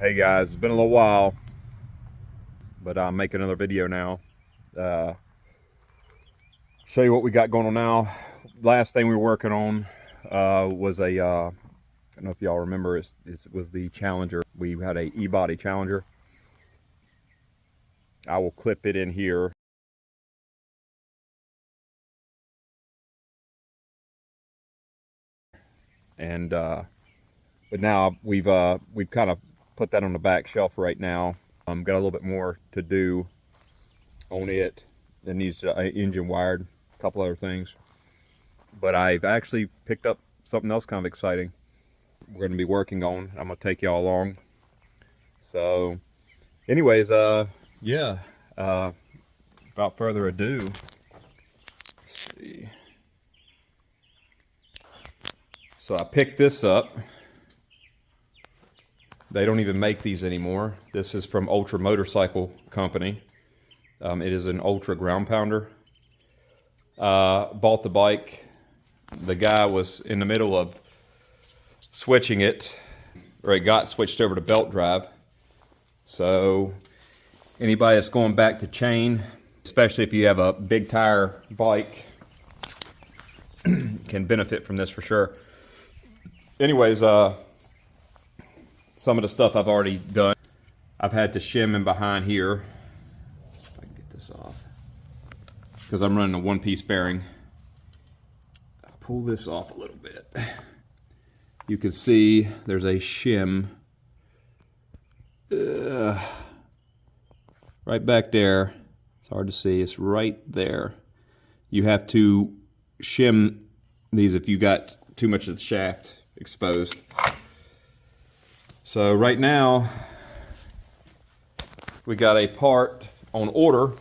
Hey guys, it's been a little while, but I'm making another video now. Show you what we got going on now. Last thing we were working on was a, I don't know if y'all remember, it was the Challenger. We had a E-body Challenger. I will clip it in here. And but now we've kind of put that on the back shelf right now. Got a little bit more to do on it. It needs engine wired, a couple other things. But I've actually picked up something else kind of exciting we're going to be working on. I'm going to take y'all along. So anyways, yeah, without further ado, let's see. So I picked this up. They don't even make these anymore. This is from Ultra Motorcycle Company. It is an Ultra ground pounder. Bought the bike. The guy was in the middle of switching it, or it got switched over to belt drive. So anybody that's going back to chain, especially if you have a big tire bike, can benefit from this for sure. Anyways, some of the stuff I've already done. I've had to shim in behind here. Let's see if I can get this off, because I'm running a one-piece bearing. I'll pull this off a little bit. You can see there's a shim right back there. It's hard to see. It's right there. You have to shim these if you got too much of the shaft exposed. So right now we got a part on order.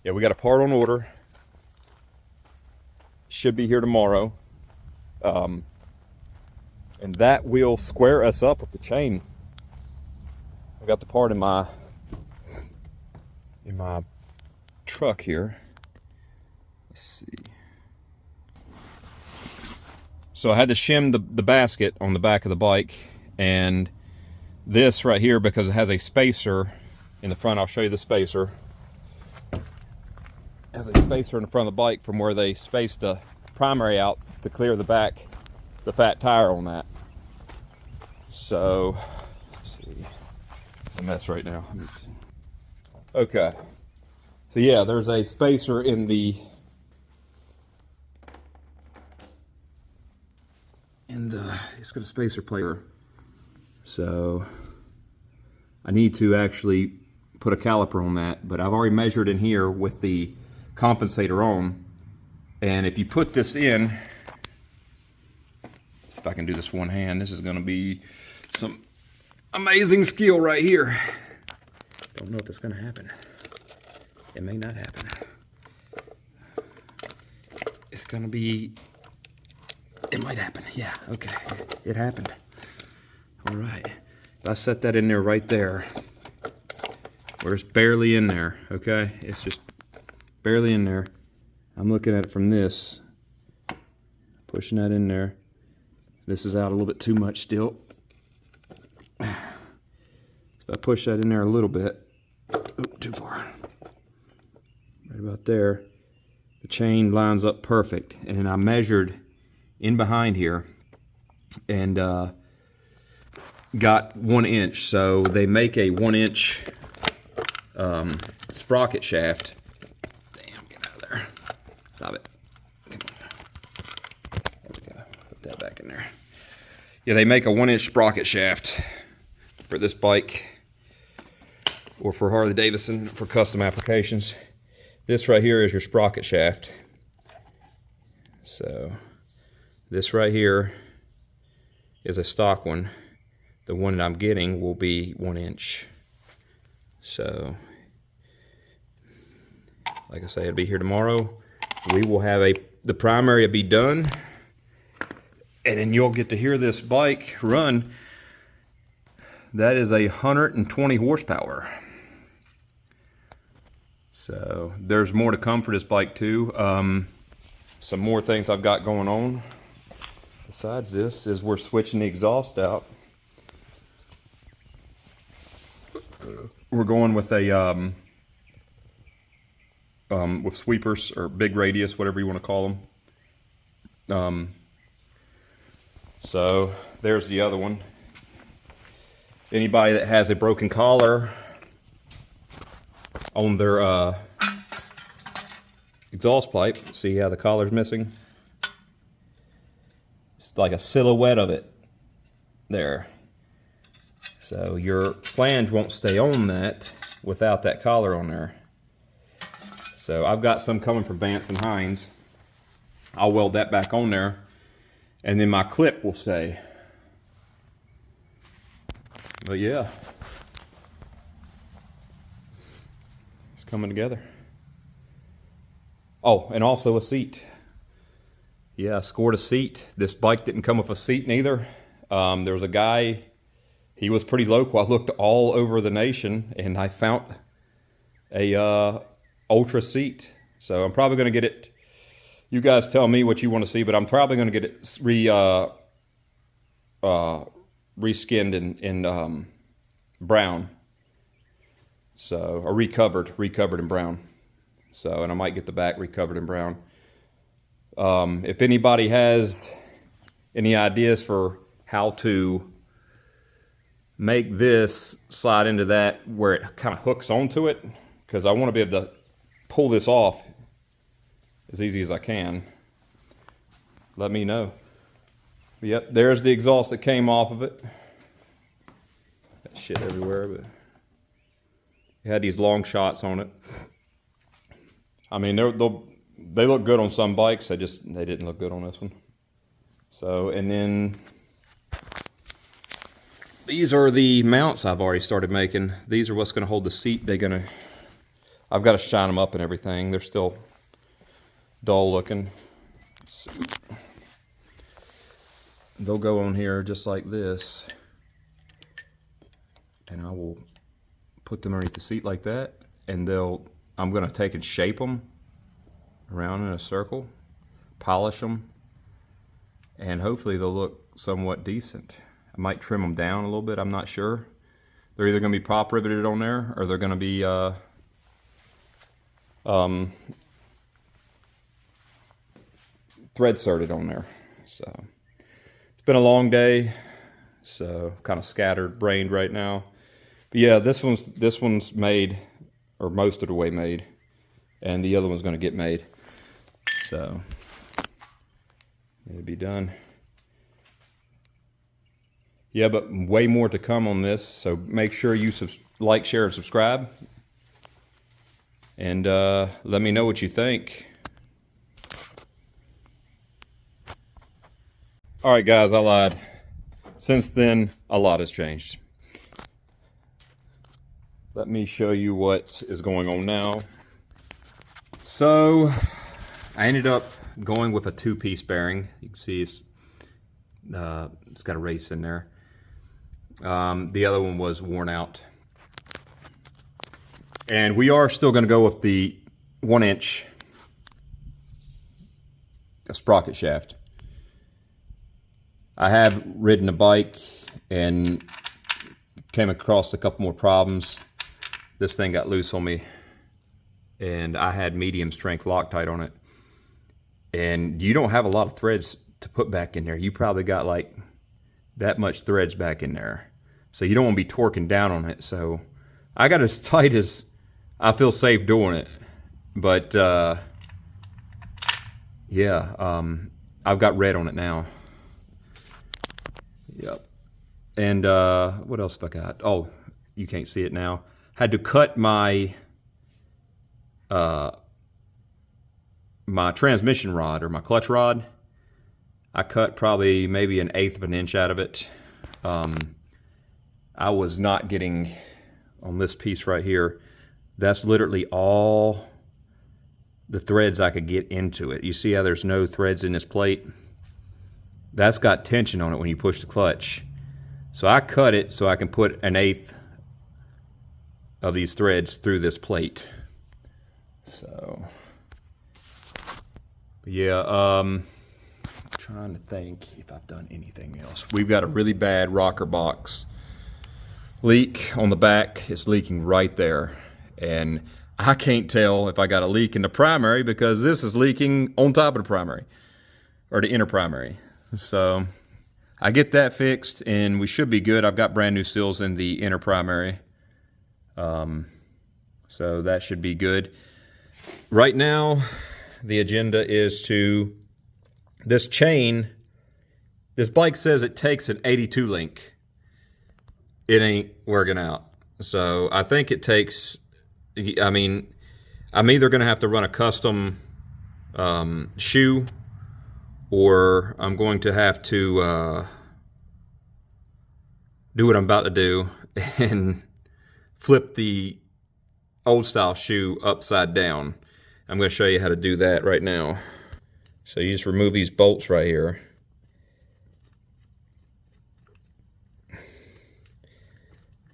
Yeah, we got a part on order. Should be here tomorrow. And that will square us up with the chain. I got the part in my truck here. Let's see. So I had to shim the basket on the back of the bike, and this right here, because it has a spacer in the front. I'll show you the spacer. It has a spacer in the front of the bike from where they spaced the primary out to clear the back, the fat tire on that. So let's see, it's a mess right now. Okay, so yeah, there's a spacer in the it's got a spacer plate. So I need to actually put a caliper on that, but I've already measured in here with the compensator on. And if you put this in, if I can do this one hand, this is going to be some amazing skill right here. Don't know if it's going to happen. It may not happen. It's going to be, it might happen. Yeah, okay. It happened. All right. I set that in there right there, where it's barely in there, okay? It's just barely in there. I'm looking at it from this, pushing that in there. This is out a little bit too much still. So I push that in there a little bit. Oh, too far. Right about there. The chain lines up perfect. And then I measured in behind here and got 1 inch. So they make a 1 inch sprocket shaft. Damn, get out of there. Stop it. Come on. There we go. Put that back in there. Yeah, they make a 1 inch sprocket shaft for this bike, or for Harley Davidson for custom applications. This right here is your sprocket shaft. So this right here is a stock one. The one that I'm getting will be 1 inch. So like I say, it'll be here tomorrow. We will have the primary will be done, and then you'll get to hear this bike run. That is 120 horsepower. So there's more to come for this bike too. Some more things I've got going on besides this is we're switching the exhaust out. we're going with a with sweepers or big radius, whatever you want to call them. So there's the other one. Anybody that has a broken collar on their exhaust pipe, see how the collar's missing? It's like a silhouette of it there. So your flange won't stay on that without that collar on there. So I've got some coming from Vance and Hines. I'll weld that back on there, and then my clip will stay. But yeah, it's coming together. Oh, and also a seat. Yeah, I scored a seat. This bike didn't come with a seat neither. There was a guy, he was pretty local. I looked all over the nation and I found a Ultra seat. So I'm probably going to get it. You guys tell me what you want to see, but I'm probably going to get it reskinned in brown. So, or recovered in brown. So, and I might get the back recovered in brown. If anybody has any ideas for how to make this slide into that where it kind of hooks onto it, because I want to be able to pull this off as easy as I can, let me know. Yep, there's the exhaust that came off of it. Got shit everywhere, but it had these long shots on it. I mean, they look good on some bikes. They didn't look good on this one. So, and then these are the mounts I've already started making. These are what's going to hold the seat. I've got to shine them up and everything. They're still dull looking. So they'll go on here just like this, and I will put them underneath the seat like that, and I'm going to take and shape them around in a circle, polish them, and hopefully they'll look somewhat decent. I might trim them down a little bit, I'm not sure. They're either going to be pop riveted on there, or they're going to be thread serted on there. So it's been a long day, so kind of scattered brained right now. But yeah, this one's made, or most of the way made, and the other one's going to get made. So it'll be done. Yeah, but way more to come on this, so make sure you like, share, and subscribe. And let me know what you think. Alright guys, I lied. Since then, a lot has changed. Let me show you what is going on now. So, I ended up going with a 2-piece bearing. You can see it's got a race in there. The other one was worn out. And we are still going to go with the 1-inch sprocket shaft. I have ridden a bike and came across a couple more problems. This thing got loose on me, and I had medium strength Loctite on it. And you don't have a lot of threads to put back in there. You probably got like that much threads back in there. So you don't want to be torquing down on it. So I got as tight as I feel safe doing it. But yeah, I've got red on it now. Yep. And what else have I got? Oh, you can't see it now. Had to cut my my transmission rod, or my clutch rod. I cut probably maybe 1/8 of an inch out of it. I was not getting on this piece right here. That's literally all the threads I could get into it. You see how there's no threads in this plate? That's got tension on it when you push the clutch. So I cut it so I can put 1/8 of these threads through this plate. So yeah, I'm trying to think if I've done anything else. We've got a really bad rocker box leak on the back. It's leaking right there. And I can't tell if I got a leak in the primary because this is leaking on top of the primary, or the inner primary. So I get that fixed and we should be good. I've got brand new seals in the inner primary. So that should be good. Right now, the agenda is to, this chain, this bike says it takes an 82 link. It ain't working out. So I think it takes, I mean, I'm either gonna have to run a custom shoe, or I'm going to have to do what I'm about to do and flip the old style shoe upside down. I'm going to show you how to do that right now. So you just remove these bolts right here.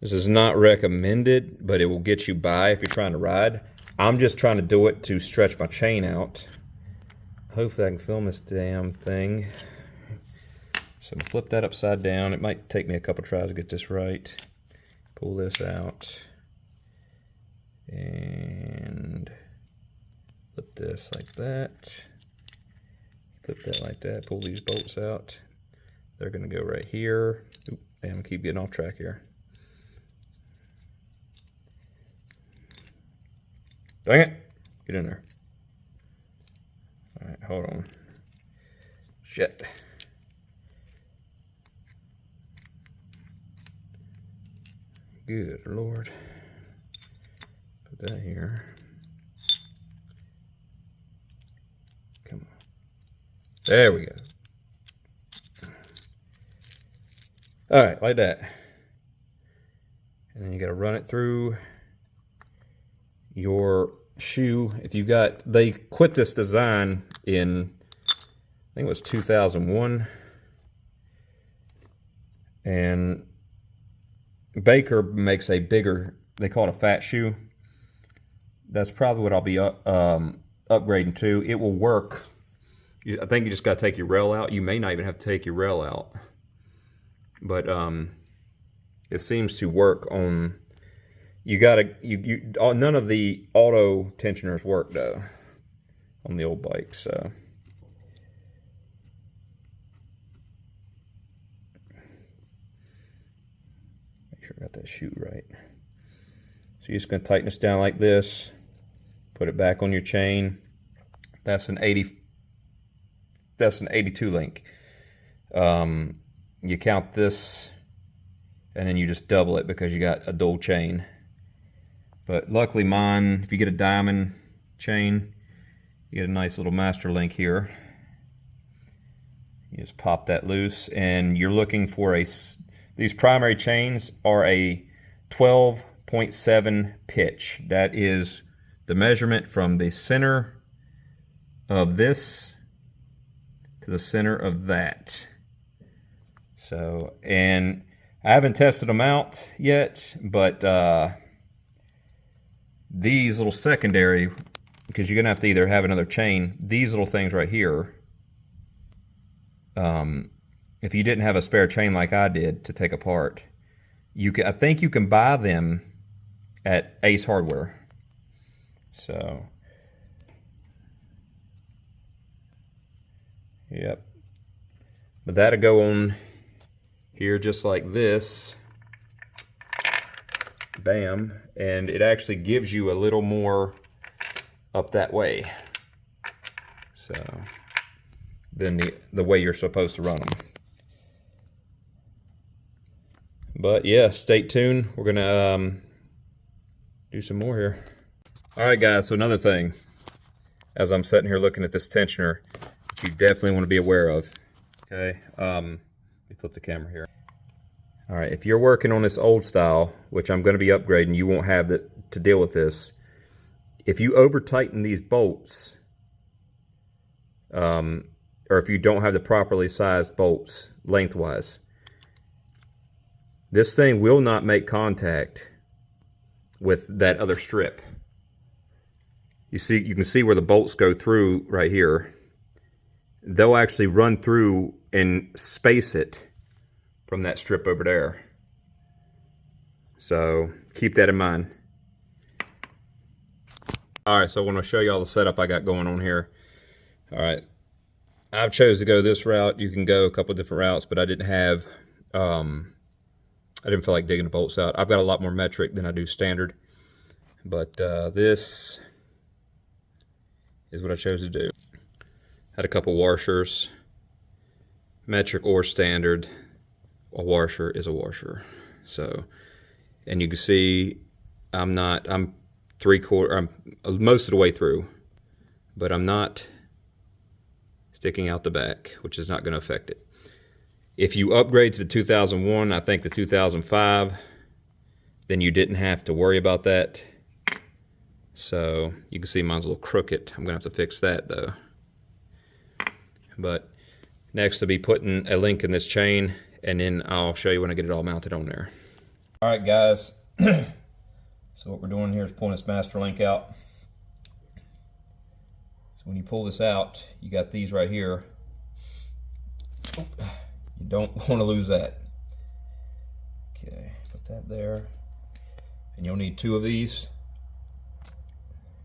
This is not recommended, but it will get you by if you're trying to ride. I'm just trying to do it to stretch my chain out. Hopefully I can film this damn thing. So I'm gonna flip that upside down. It might take me a couple tries to get this right. Pull this out. And flip this like that. Flip that like that. Pull these bolts out. They're gonna go right here. Oop, I'm gonna keep getting off track here. Dang it! Get in there. All right, hold on. Shit. Good Lord. Put that here. Come on. There we go. All right, like that. And then you got to run it through your shoe. If you got, they quit this design in, I think it was 2001. And Baker makes a bigger, they call it a fat shoe. That's probably what I'll be upgrading to. It will work. I think you just got to take your rail out. You may not even have to take your rail out. But it seems to work on, you gotta, none of the auto tensioners work though on the old bike, so. Make sure I got that shoe right. So you're just gonna tighten this down like this, put it back on your chain. That's an 82 link. You count this and then you just double it because you got a dual chain. But luckily mine, if you get a diamond chain, you get a nice little master link here. You just pop that loose, and you're looking for these primary chains are a 12.7 pitch. That is the measurement from the center of this to the center of that. So, and I haven't tested them out yet, but these little secondary, because you're gonna have to either have another chain, these little things right here, if you didn't have a spare chain like I did to take apart, I think you can buy them at Ace Hardware. So, yep. But that'll go on here just like this. Bam. And it actually gives you a little more up that way. So, than the way you're supposed to run them. But yeah, stay tuned. We're gonna do some more here. All right, guys. So another thing, as I'm sitting here looking at this tensioner, that you definitely want to be aware of. Okay. Let me flip the camera here. All right, if you're working on this old style, which I'm going to be upgrading, you won't have to deal with this. If you over tighten these bolts, or if you don't have the properly sized bolts lengthwise, this thing will not make contact with that other strip. You can see where the bolts go through right here. They'll actually run through and space it from that strip over there. So keep that in mind. All right, so I want to show you all the setup I got going on here. All right, I've chose to go this route. You can go a couple different routes, but I didn't have, I didn't feel like digging the bolts out. I've got a lot more metric than I do standard, but this is what I chose to do. Had a couple washers, metric or standard. A washer is a washer. So, and you can see I'm most of the way through, but I'm not sticking out the back, which is not going to affect it. If you upgrade to the 2001, I think the 2005, then you didn't have to worry about that. So you can see mine's a little crooked. I'm going to have to fix that though. But next I'll be putting a link in this chain, and then I'll show you when I get it all mounted on there. All right, guys. So what we're doing here is pulling this master link out. So when you pull this out, you got these right here. You don't want to lose that. Okay, put that there. And you'll need 2 of these.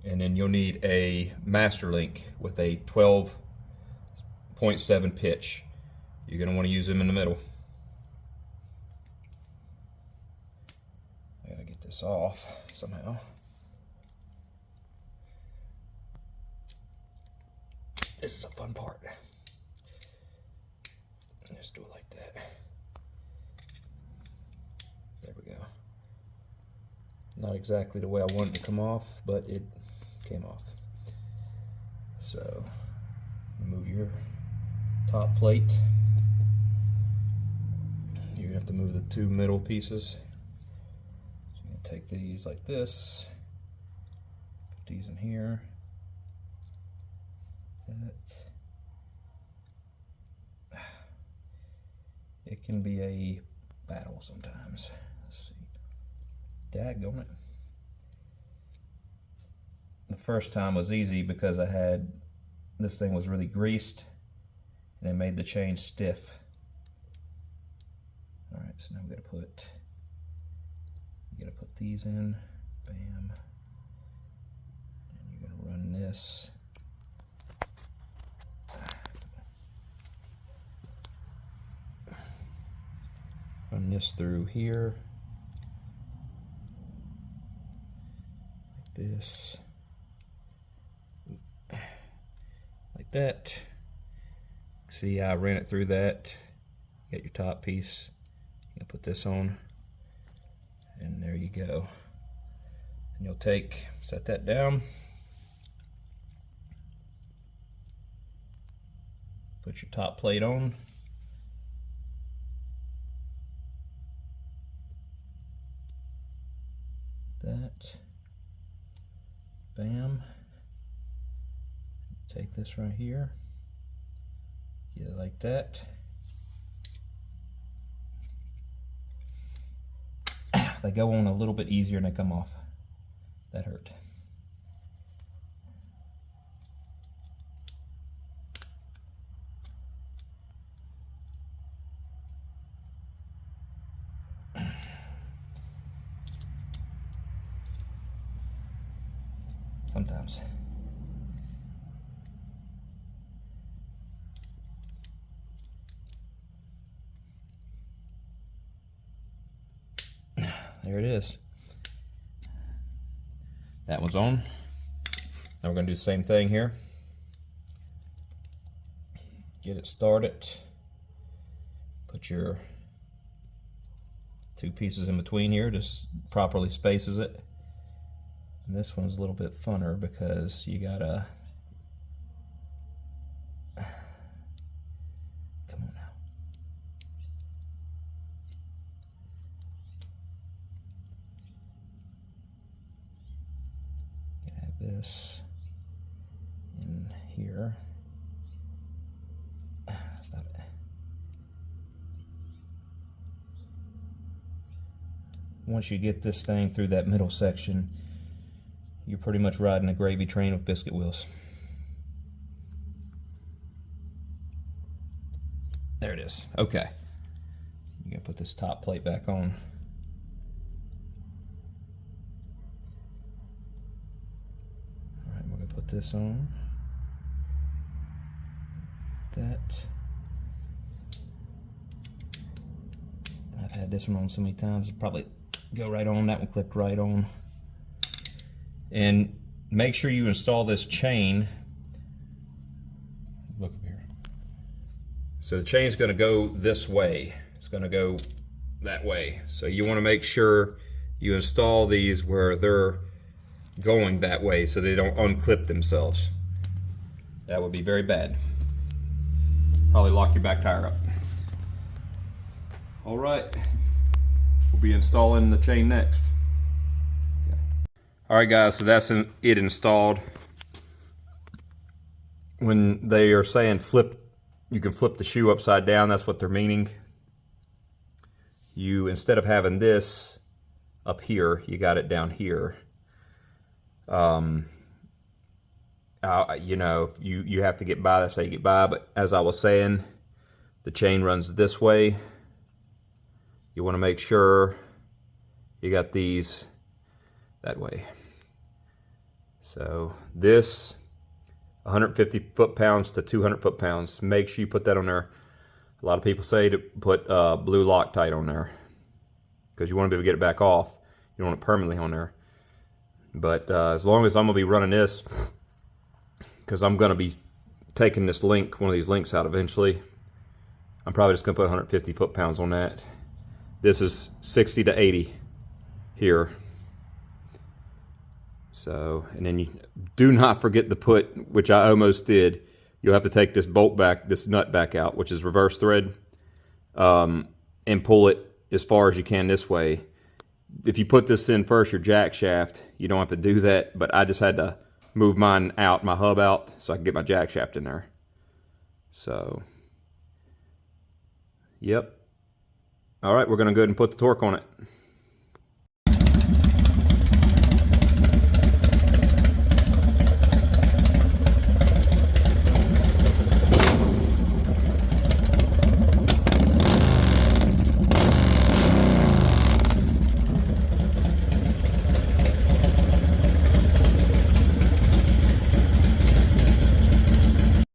And then you'll need a master link with a 12.7 pitch. You're going to want to use them in the middle. I gotta get this off somehow. This is a fun part. Just do it like that. There we go. Not exactly the way I wanted it to come off, but it came off. So, move your top plate. You're gonna have to move the 2 middle pieces. So you're gonna take these like this, put these in here. It can be a battle sometimes. Let's see. Daggone it. The first time was easy because this thing was really greased and it made the chain stiff. All right, so now you gotta put these in, bam. And you're gonna run this. Run this through here. Like this. Like that. See, I ran it through that. You got your top piece. You can put this on. And there you go. And you'll set that down. Put your top plate on. That. Bam. Take this right here. Get it like that. They go on a little bit easier and they come off. That hurt. Sometimes. There it is. That one's on. Now we're going to do the same thing here. Get it started. Put your 2 pieces in between here, just properly spaces it. And this one's a little bit funner because you gotta, come on now. You have this in here. Stop it. Once you get this thing through that middle section, you're pretty much riding a gravy train with biscuit wheels. There it is. Okay. You're gonna put this top plate back on. this on. That. I've had this one on so many times, it'll probably go right on. That one clicked right on. And make sure you install this chain. Look up here. So the chain's going to go this way. It's going to go that way. So you want to make sure you install these where they're going that way so they don't unclip themselves. That would be very bad. Probably lock your back tire up. All right, we'll be installing the chain next. Okay. All right guys, so that's it installed. When they are saying flip, you can flip the shoe upside down, that's what they're meaning. You, instead of having this up here, you got it down here. You know, you have to get by, that's how you get by, but as I was saying, the chain runs this way. You want to make sure you got these that way. So this 150 foot-pounds to 200 foot-pounds. Make sure you put that on there. A lot of people say to put blue Loctite on there because you want to be able to get it back off. You don't want it permanently on there. But as long as I'm going to be running this, because I'm going to be taking this link, one of these links out eventually, I'm probably just going to put 150 foot-pounds on that. This is 60 to 80 here. So, and then you do not forget to put, which I almost did, you'll have to take this bolt back, this nut back out, which is reverse thread, and pull it as far as you can this way. If you put this in first, your jack shaft, you don't have to do that, but I just had to move mine out, my hub out, so I can get my jack shaft in there. So, yep. All right, we're going to go ahead and put the torque on it.